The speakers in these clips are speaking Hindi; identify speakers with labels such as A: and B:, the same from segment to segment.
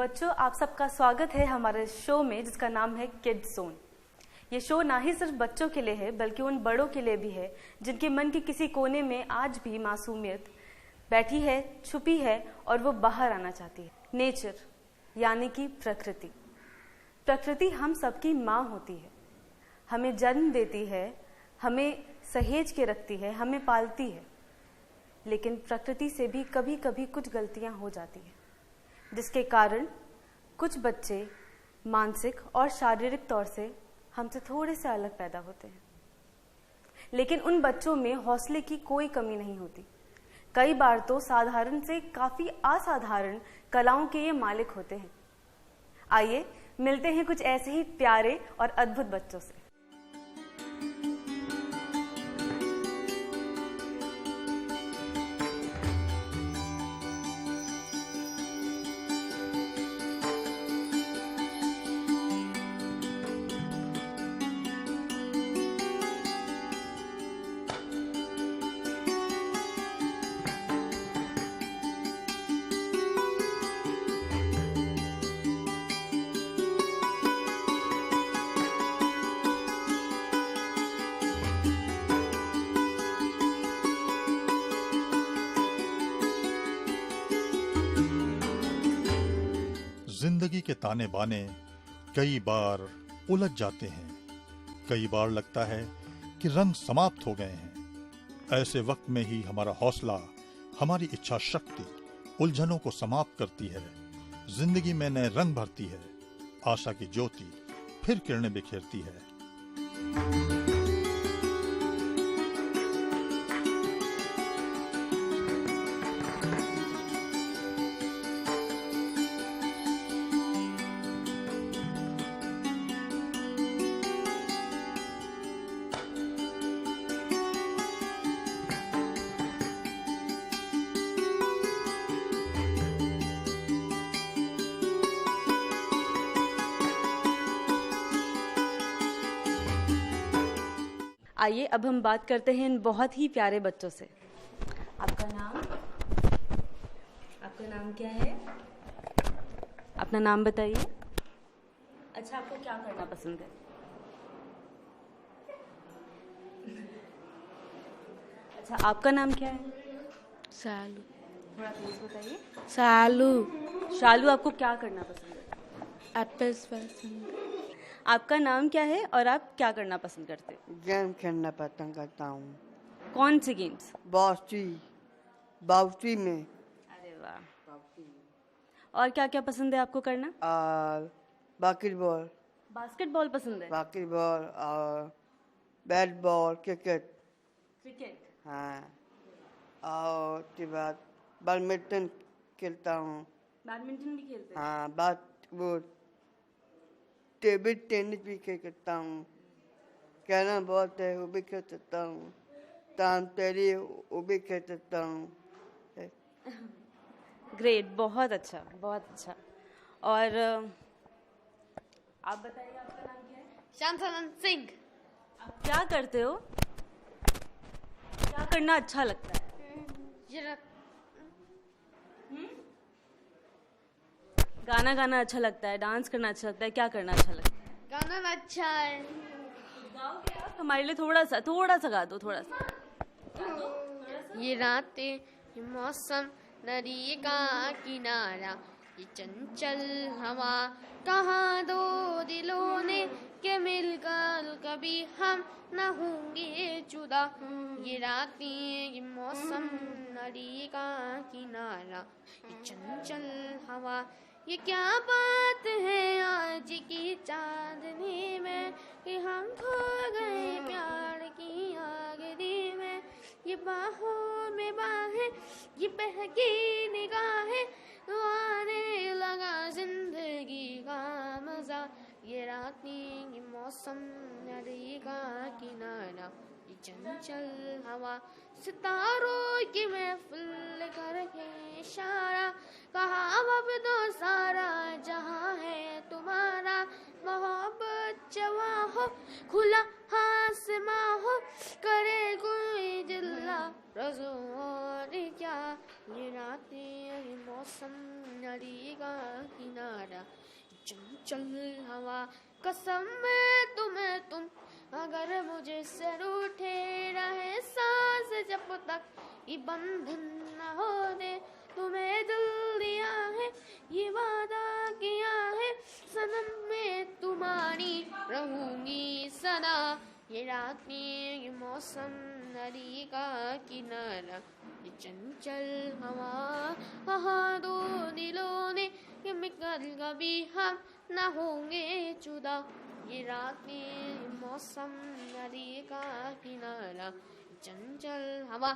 A: बच्चों, आप सबका स्वागत है हमारे शो में जिसका नाम है किड्स जोन। ये शो ना ही सिर्फ बच्चों के लिए है बल्कि उन बड़ों के लिए भी है जिनके मन के किसी कोने में आज भी मासूमियत बैठी है, छुपी है और वो बाहर आना चाहती है। नेचर यानी कि प्रकृति। प्रकृति हम सबकी माँ होती है, हमें जन्म देती है, हमें सहेज के रखती है, हमें पालती है। लेकिन प्रकृति से भी कभी कभी कुछ गलतियां हो जाती हैं, जिसके कारण कुछ बच्चे मानसिक और शारीरिक तौर से हमसे थोड़े से अलग पैदा होते हैं। लेकिन उन बच्चों में हौसले की कोई कमी नहीं होती। कई बार तो साधारण से काफी असाधारण कलाओं के ये मालिक होते हैं। आइए मिलते हैं कुछ ऐसे ही प्यारे और अद्भुत बच्चों से।
B: जिंदगी के ताने बाने कई बार उलझ जाते हैं। कई बार लगता है कि रंग समाप्त हो गए हैं। ऐसे वक्त में ही हमारा हौसला, हमारी इच्छा शक्ति उलझनों को समाप्त करती है, जिंदगी में नए रंग भरती है, आशा की ज्योति फिर किरणें बिखेरती है।
A: आइए अब हम बात करते हैं इन बहुत ही प्यारे बच्चों से। आपका नाम क्या है? अपना नाम बताइए। अच्छा, आपको क्या करना पसंद है? अच्छा, आपका नाम क्या है?
C: शालू।
A: थोड़ा तेज बताइए।
C: शालू।
A: शालू, आपको क्या करना पसंद है?
C: एप्पल्स पसंद।
A: आपका नाम क्या है और आप क्या करना पसंद करते हैं?
D: गेम खेलना पसंद करता हूँ।
A: कौन सी गेम्स?
D: बाउची में।
A: अरे वाह। और क्या क्या पसंद है आपको करना?
D: और बास्केटबॉल।
A: बास्केटबॉल पसंद है?
D: बास्केटबॉल और बैट बॉल, क्रिकेट। हाँ, और उसके बाद बैडमिंटन खेलता हूँ।
A: बैडमिंटन भी खेलते हैं?
D: हाँ, वो टेबल टेनिस भी खेलता हूँ। कैरम बोर्ड है वो भी खेल सकता हूँ। ताम तेरी वो भी खेल सकता हूँ।
A: ग्रेट, बहुत अच्छा, बहुत अच्छा। और आप बताइए, आपका नाम क्या है?
C: शांतानंद सिंह।
A: आप क्या करते हो? क्या करना अच्छा लगता है? गाना गाना अच्छा लगता है, डांस करना अच्छा लगता है, क्या करना अच्छा लगता है?
C: गाना अच्छा है।
A: गाओगे आप? हमारे लिए थोड़ा सा गा दो, थोड़ा सा।
C: ये रातें, ये मौसम, नदी का किनारा, ये चंचल हवा, कहाँ दो दिलों ने के मिलकर कभी हम न होंगे जुदा। ये रातें, ये मौसम, नदी का किनारा, ये चंचल हवा, ये क्या बात है आज की चांदनी में कि हम खो गए प्यार की आगरी में। ये बाहों में बाहें, ये बहकी निगाहें, तो आने लगा जिंदगी का मजा। ये रातें, ये मौसम, नदी का किनारा, ये चंचल हवा, सितारों की महफिल करके इशारा, कहा अब तो सारा जहां है तुम्हारा। मोहब्बत जवा हो, खुला आसमां हो, करे कोई जिल्ला रज़ो और क्या ये रातें ये मौसम नदी का किनारा चंचल हवा कसम है तुम्हें तुम अगर मुझे से रूठे रहे सांस जब तक ये बंधन न हो दे तुम्हें दिल दिया है ये वादा किया है सनम में तुम्हारी रहूंगी सदा ये रातें ये मौसम नदी का किनारा ये चंचल हवा वहाँ दो दिलों ने ये मिलकर कभी हम न होंगे जुदा ये रातें ये मौसम नदी का किनारा चंचल हवा।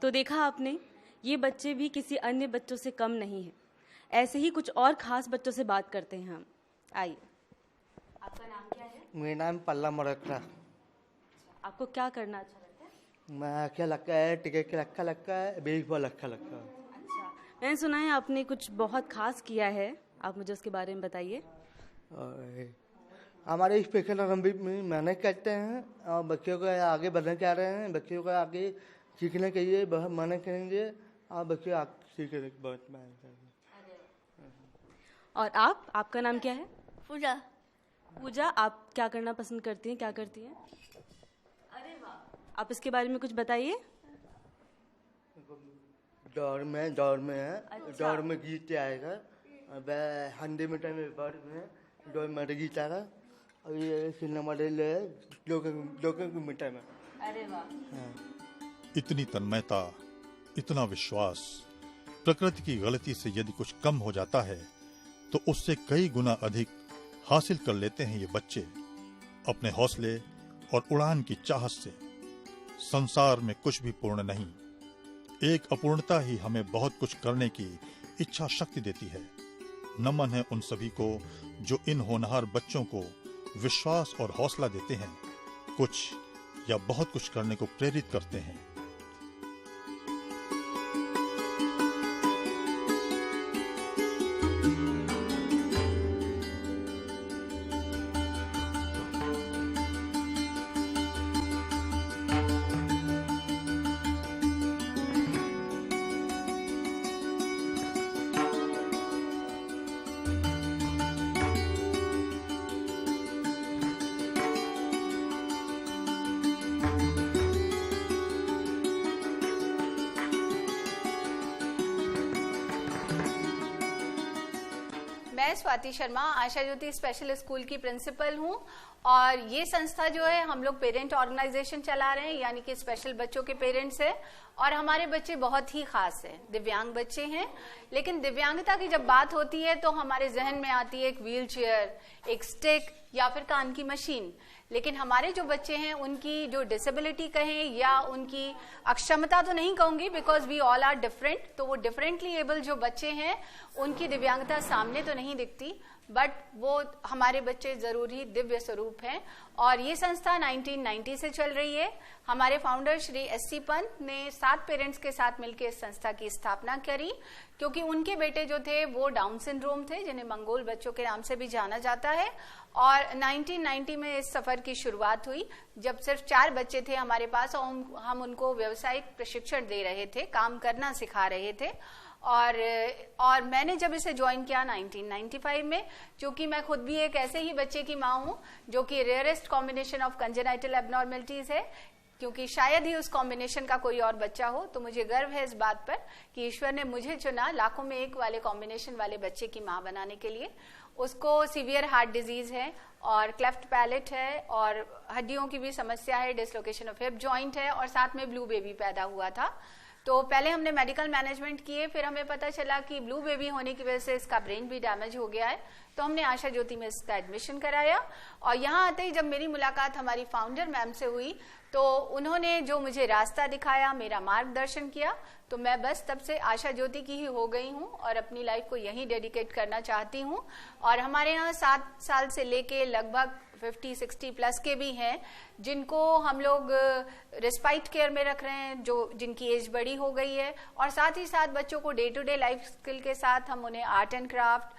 A: तो देखा आपने, ये बच्चे भी किसी अन्य बच्चों से कम नहीं हैं। ऐसे ही कुछ और खास बच्चों से बात करते हैं हम। आइए, आपका नाम क्या है?
E: मेरा नाम पल्ला मरकरा।
A: आपको क्या करना अच्छा लगता है?
E: मैं क्या लगता है टिकट के रखा लगता है बेसबॉल अच्छा लगता है।
A: अच्छा, मैंने सुना है आपने कुछ बहुत खास किया है, आप मुझे उसके बारे में बताइए।
E: और हमारे स्पेशल ओलंपिक में मेहनत करते हैं और बच्चों को आगे बढ़ना चाह रहे हैं, बच्चों को आगे सीखने के लिए बहुत मेहनत करेंगे और बच्चे आगे सीखने बहुत मेहनत करेंगे।
A: और आपका नाम क्या है?
C: पूजा।
A: पूजा, आप क्या करना पसंद करती हैं, क्या करती हैं? अरे वाह, आप इसके बारे में कुछ बताइए।
E: दौड़ में है, दौड़ में जीत आएगा। 100 मीटर में दौड़ में जीता और ये सिल्ला मॉडल है 2 किलोमीटर में।
A: अरे वाह।
B: इतनी तन्मयता, इतना विश्वास, प्रकृति की गलती से यदि कुछ कम हो जाता है तो उससे कई गुना अधिक हासिल कर लेते हैं ये बच्चे अपने हौसले और उड़ान की चाहत से। संसार में कुछ भी पूर्ण नहीं, एक अपूर्णता ही हमें बहुत कुछ करने की इच्छा शक्ति देती है। नमन है उन सभी को जो इन होनहार बच्चों को विश्वास और हौसला देते हैं, कुछ या बहुत कुछ करने को प्रेरित करते हैं।
F: मैं स्वाति शर्मा आशा ज्योति स्पेशल स्कूल की प्रिंसिपल हूँ और ये संस्था जो है हम लोग पेरेंट ऑर्गेनाइजेशन चला रहे हैं, यानी कि स्पेशल बच्चों के पेरेंट्स हैं और हमारे बच्चे बहुत ही खास हैं, दिव्यांग बच्चे हैं। लेकिन दिव्यांगता की जब बात होती है तो हमारे जहन में आती है एक व्हील चेयर, एक स्टिक या फिर कान की मशीन। लेकिन हमारे जो बच्चे हैं उनकी जो डिसेबिलिटी कहें या उनकी अक्षमता तो नहीं कहूंगी, because we all are different, तो वो डिफरेंटली एबल जो बच्चे हैं उनकी दिव्यांगता सामने तो नहीं दिखती, बट वो हमारे बच्चे जरूर ही दिव्य स्वरूप हैं। और ये संस्था 1990 से चल रही है। हमारे फाउंडर श्री एस.सी. पंत ने 7 पेरेंट्स के साथ मिलकर इस संस्था की स्थापना करी, क्योंकि उनके बेटे जो थे वो डाउन सिंड्रोम थे, जिन्हें मंगोल बच्चों के नाम से भी जाना जाता है। और 1990 में इस सफर की शुरुआत हुई जब सिर्फ 4 बच्चे थे हमारे पास और हम उनको व्यावसायिक प्रशिक्षण दे रहे थे, काम करना सिखा रहे थे। और मैंने जब इसे ज्वाइन किया 1995 में, क्योंकि मैं खुद भी एक ऐसे ही बच्चे की माँ हूँ जो कि rarest combination of congenital abnormalities है, क्योंकि शायद ही उस कॉम्बिनेशन का कोई और बच्चा हो, तो मुझे गर्व है इस बात पर कि ईश्वर ने मुझे चुना लाखों में एक वाले कॉम्बिनेशन वाले बच्चे की माँ बनाने के लिए। उसको सीवियर हार्ट डिजीज है और क्लेफ्ट पैलेट है और हड्डियों की भी समस्या है, डिसलोकेशन ऑफ हिप जॉइंट है और साथ में ब्लू बेबी पैदा हुआ था। तो पहले हमने मेडिकल मैनेजमेंट किए, फिर हमें पता चला कि ब्लू बेबी होने की वजह से इसका ब्रेन भी डैमेज हो गया है, तो हमने आशा ज्योति में इसका एडमिशन कराया। और यहाँ आते ही जब मेरी मुलाकात हमारी फाउंडर मैम से हुई तो उन्होंने जो मुझे रास्ता दिखाया, मेरा मार्गदर्शन किया, तो मैं बस तब से आशा ज्योति की ही हो गई हूँ और अपनी लाइफ को यहीं डेडिकेट करना चाहती हूँ। और हमारे यहाँ 7 साल से लेके लगभग 50-60 प्लस के भी हैं जिनको हम लोग रिस्पाइट केयर में रख रहे हैं, जो जिनकी एज बड़ी हो गई है। और साथ ही साथ बच्चों को day to day life skill के साथ हम उन्हें आर्ट एंड क्राफ्ट,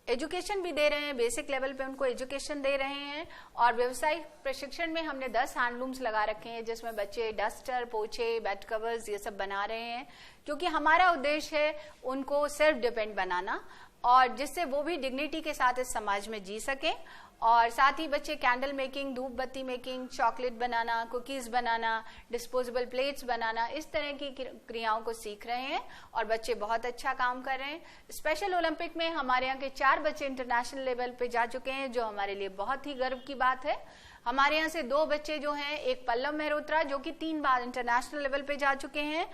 F: एजुकेशन भी दे रहे हैं, बेसिक लेवल पे उनको एजुकेशन दे रहे हैं। और व्यवसायिक प्रशिक्षण में हमने 10 हैंडलूम्स लगा रखे हैं जिसमें बच्चे डस्टर, पोछे, बेड कवर्स ये सब बना रहे हैं, क्योंकि हमारा उद्देश्य है उनको सेल्फ डिपेंड बनाना और जिससे वो भी डिग्निटी के साथ इस समाज में जी सकें। और साथ ही बच्चे कैंडल मेकिंग, धूप बत्ती मेकिंग, चॉकलेट बनाना, कुकीज बनाना, डिस्पोजेबल प्लेट्स बनाना, इस तरह की क्रियाओं को सीख रहे हैं और बच्चे बहुत अच्छा काम कर रहे हैं। स्पेशल ओलंपिक में हमारे यहाँ के 4 बच्चे इंटरनेशनल लेवल पे जा चुके हैं, जो हमारे लिए बहुत ही गर्व की बात है। हमारे यहाँ से 2 बच्चे जो हैं, एक पल्लव मेहरोत्रा जो कि 3 बार इंटरनेशनल लेवल पे जा चुके हैं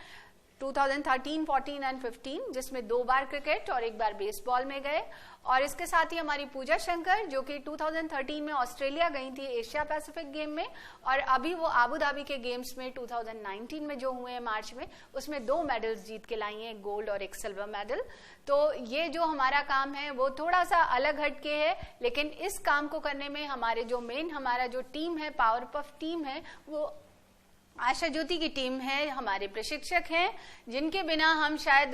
F: 2013, 14 एंड 15, जिसमें 2 बार क्रिकेट और 1 बार बेसबॉल में गए। और इसके साथ ही हमारी पूजा शंकर जो कि 2013 में ऑस्ट्रेलिया गई थी एशिया पैसिफिक गेम में, और अभी वो आबू धाबी के गेम्स में 2019 में जो हुए हैं मार्च में, उसमें 2 मेडल्स जीत के लाई हैं, गोल्ड और एक सिल्वर मेडल। तो ये जो हमारा काम है वो थोड़ा सा अलग हटके है, लेकिन इस काम को करने में हमारे जो मेन हमारा जो टीम है, पावर पफ टीम है, वो आशा ज्योति की टीम है, हमारे प्रशिक्षक हैं जिनके बिना हम शायद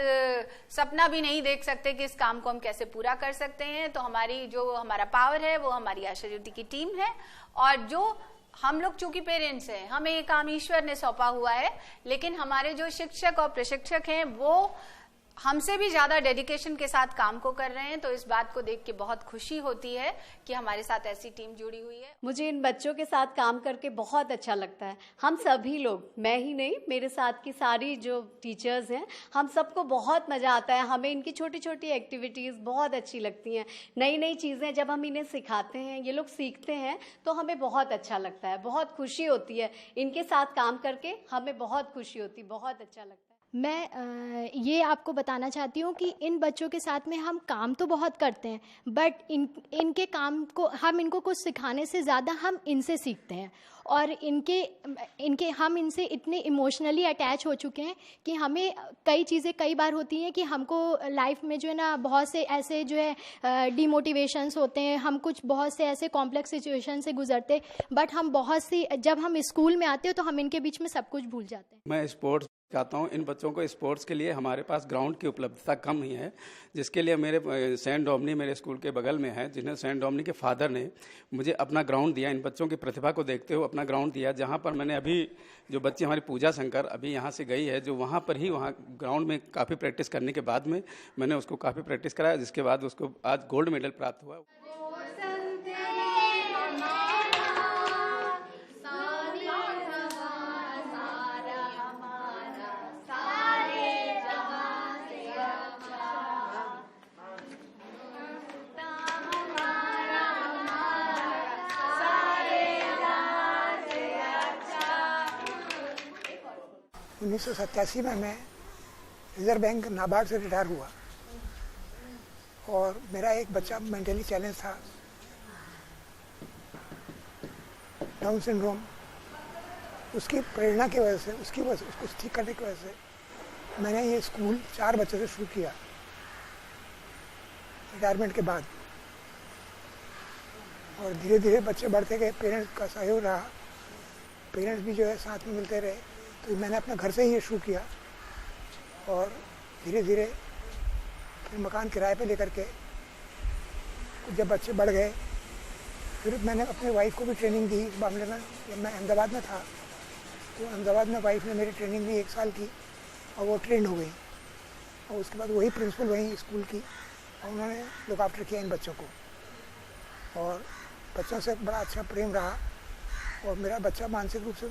F: सपना भी नहीं देख सकते कि इस काम को हम कैसे पूरा कर सकते हैं। तो हमारी जो हमारा पावर है वो हमारी आशा ज्योति की टीम है। और जो हम लोग चूंकि पेरेंट्स हैं, हमें ये काम ईश्वर ने सौंपा हुआ है, लेकिन हमारे जो शिक्षक और प्रशिक्षक हैं वो हमसे भी ज्यादा डेडिकेशन के साथ काम को कर रहे हैं। तो इस बात को देख के बहुत खुशी होती है कि हमारे साथ ऐसी टीम जुड़ी हुई है।
G: मुझे इन बच्चों के साथ काम करके बहुत अच्छा लगता है। हम सभी लोग, मैं ही नहीं, मेरे साथ की सारी जो टीचर्स हैं, हम सबको बहुत मज़ा आता है। हमें इनकी छोटी छोटी एक्टिविटीज़ बहुत अच्छी लगती हैं। नई नई चीज़ें जब हम इन्हें सिखाते हैं, ये लोग सीखते हैं, तो हमें बहुत अच्छा लगता है, बहुत खुशी होती है। इनके साथ काम करके हमें बहुत खुशी होती है, बहुत अच्छा लगता है।
H: मैं ये आपको बताना चाहती हूँ कि इन बच्चों के साथ में हम काम तो बहुत करते हैं, बट इनके काम को हम इनको कुछ सिखाने से ज़्यादा हम इनसे सीखते हैं। और हम इनसे इतने इमोशनली अटैच हो चुके हैं कि हमें कई चीज़ें कई बार होती हैं कि हमको लाइफ में जो है ना बहुत से ऐसे जो है डिमोटिवेशंस होते हैं, हम कुछ बहुत से ऐसे कॉम्प्लेक्स सिचुएशन से गुजरते, बट हम बहुत सी जब हम स्कूल में आते हो तो हम इनके बीच में सब कुछ भूल जाते हैं।
I: मैं स्पोर्ट्स चाहता हूँ। इन बच्चों को स्पोर्ट्स के लिए हमारे पास ग्राउंड की उपलब्धता कम ही है, जिसके लिए मेरे सेंट डोमनी मेरे स्कूल के बगल में है, जिन्हें सेंट डोमनी के फादर ने मुझे अपना ग्राउंड दिया, इन बच्चों की प्रतिभा को देखते हुए अपना ग्राउंड दिया, जहाँ पर मैंने अभी जो बच्ची हमारी पूजा शंकर अभी यहाँ से गई है, जो वहाँ पर ही वहाँ ग्राउंड में काफ़ी प्रैक्टिस करने के बाद में मैंने उसको काफ़ी प्रैक्टिस कराया, जिसके बाद उसको आज गोल्ड मेडल प्राप्त हुआ।
J: उन्नीस 1987 में मैं रिजर्व बैंक नाबार्ड से रिटायर हुआ और मेरा एक बच्चा मेंटली चैलेंज था, डाउन सिंड्रोम। उसकी प्रेरणा की वजह से, उसको ठीक करने की वजह से मैंने ये स्कूल 4 बच्चों से शुरू किया रिटायरमेंट के बाद, और धीरे धीरे बच्चे बढ़ते गए, पेरेंट्स का सहयोग रहा, पेरेंट्स भी जो है साथ में मिलते रहे। तो मैंने अपने घर से ही ये शुरू किया और धीरे धीरे फिर मकान किराए पे लेकर के जब बच्चे बढ़ गए, फिर मैंने अपनी वाइफ को भी ट्रेनिंग दी इस मामले में। जब मैं अहमदाबाद में था तो अहमदाबाद में वाइफ ने मेरी ट्रेनिंग दी 1 साल की, और वो ट्रेंड हो गई, और उसके बाद वही प्रिंसिपल वही स्कूल की, और उन्होंने लुक आफ्टर किया इन बच्चों को, और बच्चों से बड़ा अच्छा प्रेम रहा। और मेरा बच्चा मानसिक रूप से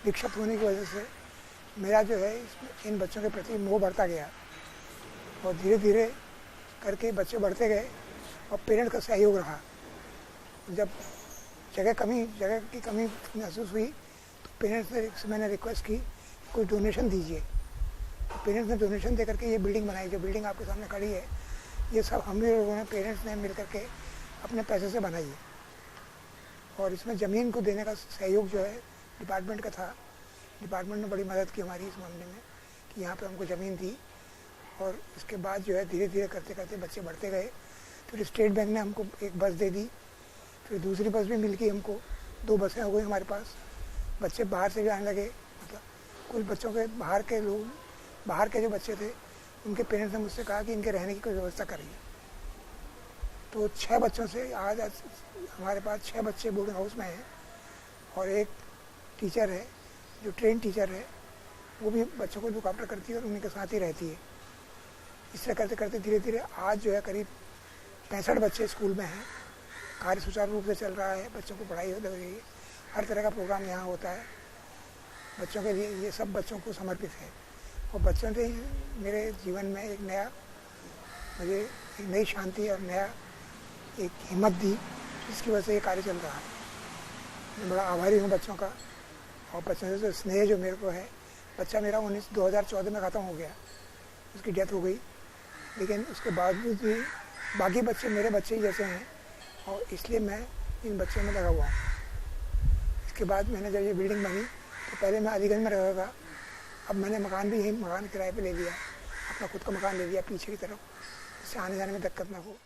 J: विक्षिप्त होने की वजह से मेरा जो है इन बच्चों के प्रति मोह बढ़ता गया, और धीरे धीरे करके बच्चे बढ़ते गए और पेरेंट्स का सहयोग रहा। जब जगह की कमी महसूस हुई तो पेरेंट्स से मैंने रिक्वेस्ट की कोई डोनेशन दीजिए, तो पेरेंट्स ने डोनेशन दे करके ये बिल्डिंग बनाई। जो बिल्डिंग आपके सामने खड़ी है, ये सब हम लोगों ने, पेरेंट्स ने मिल करके अपने पैसे से बनाई है। और इसमें ज़मीन को देने का सहयोग जो है डिपार्टमेंट का था। डिपार्टमेंट ने बड़ी मदद की हमारी इस मामले में कि यहाँ पे हमको ज़मीन दी, और इसके बाद जो है धीरे धीरे करते करते बच्चे बढ़ते गए। फिर स्टेट बैंक ने हमको एक बस दे दी, फिर दूसरी बस भी मिल गई हमको, 2 बसें हो गई हमारे पास। बच्चे बाहर से भी आने लगे, मतलब कुछ बच्चों के बाहर के जो बच्चे थे, उनके पेरेंट्स ने मुझसे कहा कि इनके रहने की कोई व्यवस्था करिए, तो 6 बच्चों से आज हमारे पास 6 बच्चे बोर्डिंग हाउस में हैं और एक टीचर है जो ट्रेन टीचर है, वो भी बच्चों को लुक आफ्टर करती है और उनके साथ ही रहती है। इस तरह करते करते धीरे धीरे आज जो है करीब 65 बच्चे स्कूल में हैं। कार्य सुचारू रूप से चल रहा है, बच्चों को पढ़ाई हो रही है, हर तरह का प्रोग्राम यहाँ होता है बच्चों के लिए। ये सब बच्चों को समर्पित है और बच्चों ने मेरे जीवन में मुझे एक नई शांति और नया एक हिम्मत दी, जिसकी वजह से ये कार्य चल रहा है। मैं बड़ा आभारी हूँ बच्चों का और बच्चों से जो स्नेह जो मेरे को है। बच्चा मेरा 2014 में ख़त्म हो गया, उसकी डेथ हो गई, लेकिन उसके बावजूद भी बाकी बच्चे मेरे बच्चे ही जैसे हैं और इसलिए मैं इन बच्चों में लगा हुआ हूँ। इसके बाद मैंने जब ये बिल्डिंग बनी तो पहले मैं अलीगंज में रहता था, अब मैंने मकान भी यही मकान किराए पे ले लिया, अपना खुद का मकान ले लिया पीछे की तरफ, जिससे आने जाने में दिक्कत ना हो।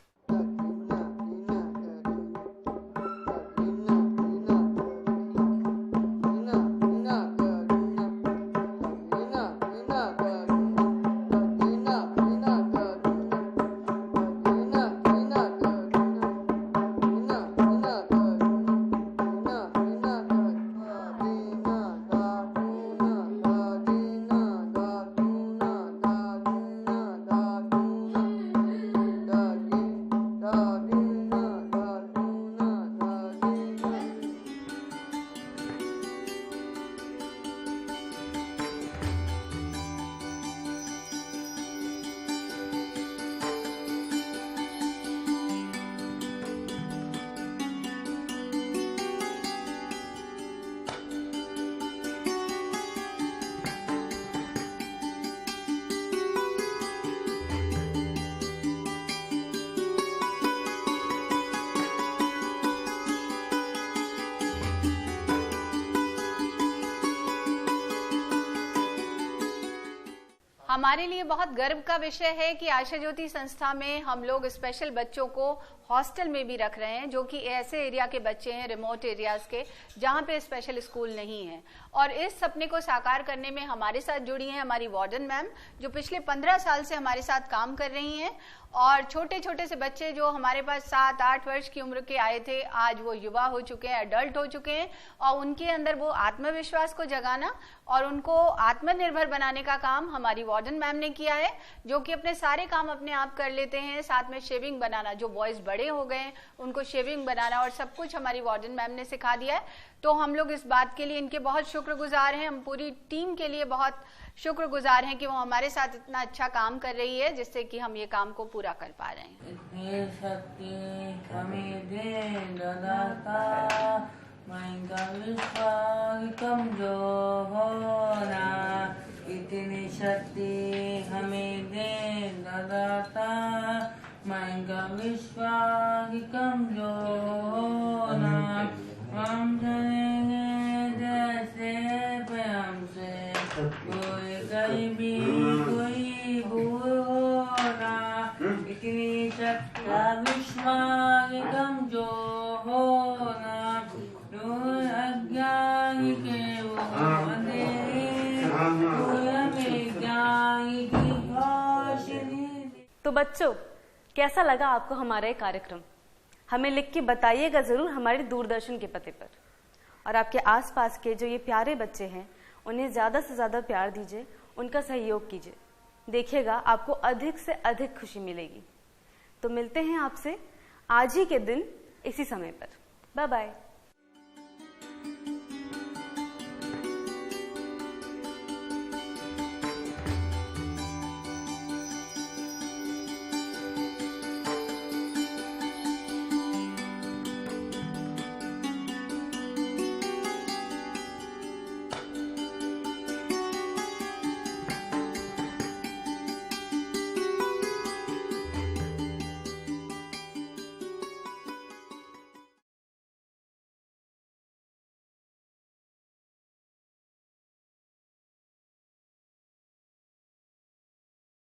F: हमारे लिए बहुत गर्व का विषय है कि आशा ज्योति संस्था में हम लोग स्पेशल बच्चों को हॉस्टल में भी रख रहे हैं, जो कि ऐसे एरिया के बच्चे हैं, रिमोट एरियाज के, जहां पे स्पेशल स्कूल नहीं है। और इस सपने को साकार करने में हमारे साथ जुड़ी हैं हमारी वार्डन मैम, जो पिछले 15 साल से हमारे साथ काम कर रही हैं। और छोटे छोटे से बच्चे जो हमारे पास 7-8 वर्ष की उम्र के आए थे, आज वो युवा हो चुके हैं, एडल्ट हो चुके हैं, और उनके अंदर वो आत्मविश्वास को जगाना और उनको आत्मनिर्भर बनाने का काम हमारी वार्डन मैम ने किया है, जो कि अपने सारे काम अपने आप कर लेते हैं। साथ में शेविंग बनाना, जो बॉयज बड़े हो गए उनको शेविंग बनाना और सब कुछ हमारी वार्डन मैम ने सिखा दिया है। तो हम लोग इस बात के लिए इनके बहुत शुक्रगुजार हैं। हम पूरी टीम के लिए बहुत शुक्रगुजार हैं कि वो हमारे साथ इतना अच्छा काम कर रही है, जिससे कि हम ये काम को पूरा कर पा रहे हैं।
K: इतनी शक्ति हमें दे दाता, महंगा विश्वास कमजोर होना। इतनी शक्ति हमें दे दाता, महंगा विश्वास कमजोर होना। हम चलेंगे जैसे प्रेम से, कोई गरीबी कोई भूल होना। इतनी शक्ति विश्वास कमजोर होना। अज्ञान के वो अंधेरे, कोई हमें ज्ञान की रोशनी।
A: तो बच्चों, कैसा लगा आपको हमारा ये कार्यक्रम? हमें लिख के बताइएगा ज़रूर हमारे दूरदर्शन के पते पर। और आपके आसपास के जो ये प्यारे बच्चे हैं, उन्हें ज़्यादा से ज़्यादा प्यार दीजिए, उनका सहयोग कीजिए। देखिएगा आपको अधिक से अधिक खुशी मिलेगी। तो मिलते हैं आपसे आज ही के दिन इसी समय पर। Bye bye.